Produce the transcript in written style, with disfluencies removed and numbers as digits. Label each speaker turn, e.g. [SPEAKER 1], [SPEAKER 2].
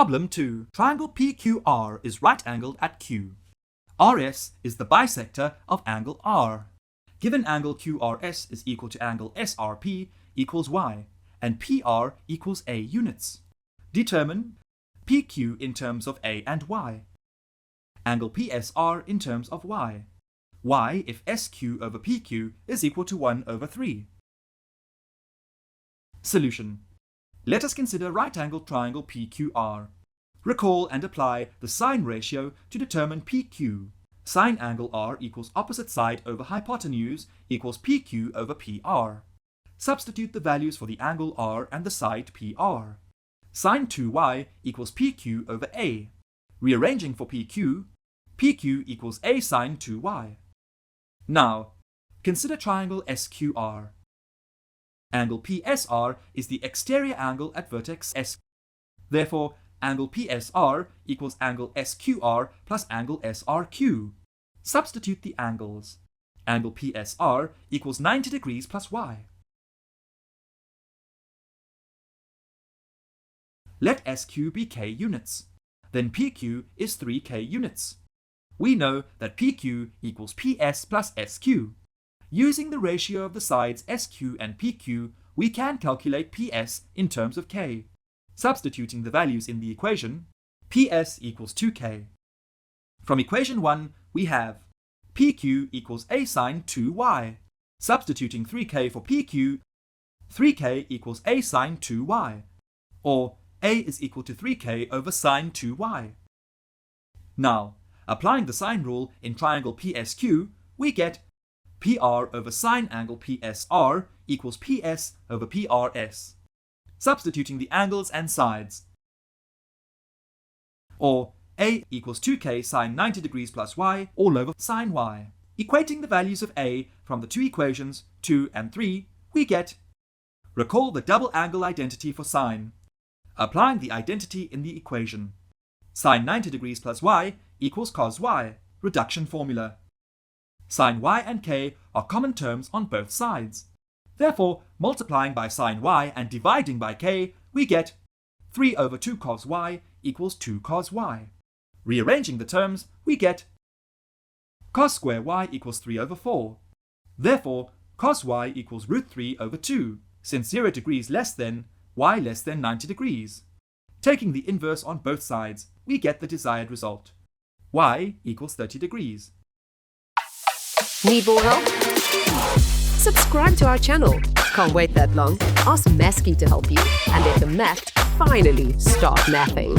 [SPEAKER 1] Problem 2. Triangle PQR is right-angled at Q. RS is the bisector of angle R. Given angle QRS is equal to angle SRP equals Y, and PR equals A units. Determine PQ in terms of A and Y. Angle PSR in terms of Y. Y if SQ over PQ is equal to 1 over 3. Solution. Let us consider right-angled triangle PQR. Recall and apply the sine ratio to determine PQ. Sine angle R equals opposite side over hypotenuse equals PQ over PR. Substitute the values for the angle R and the side PR. Sine 2y equals PQ over A. Rearranging for PQ, PQ equals A sine 2y. Now, consider triangle SQR. Angle PSR is the exterior angle at vertex S. Therefore, angle PSR equals angle SQR plus angle SRQ. Substitute the angles. Angle PSR equals 90 degrees plus Y. Let SQ be K units. Then PQ is 3K units. We know that PQ equals PS plus SQ. Using the ratio of the sides SQ and PQ, we can calculate PS in terms of K. Substituting the values in the equation, PS equals 2K. From equation 1, we have PQ equals A sine 2Y. Substituting 3K for PQ, 3K equals A sine 2Y. Or A is equal to 3K over sine 2Y. Now, applying the sine rule in triangle PSQ, we get PR over sine angle PSR equals PS over PRS. Substituting the angles and sides. Or A equals 2K sine 90 degrees plus Y all over sine Y. Equating the values of A from the two equations 2 and 3, we get. Recall the double angle identity for sine. Applying the identity in the equation. Sine 90 degrees plus Y equals cos Y, reduction formula. Sine Y and K are common terms on both sides. Therefore, multiplying by sine Y and dividing by K, we get 3 over 2 cos Y equals 2 cos Y. Rearranging the terms, we get cos square Y equals 3 over 4. Therefore, cos Y equals root 3 over 2, since 0 degrees less than Y less than 90 degrees. Taking the inverse on both sides, we get the desired result. Y equals 30 degrees.
[SPEAKER 2] Need more help? Subscribe to our channel. Can't wait that long? Ask Masky to help you. And let the math finally start mathing.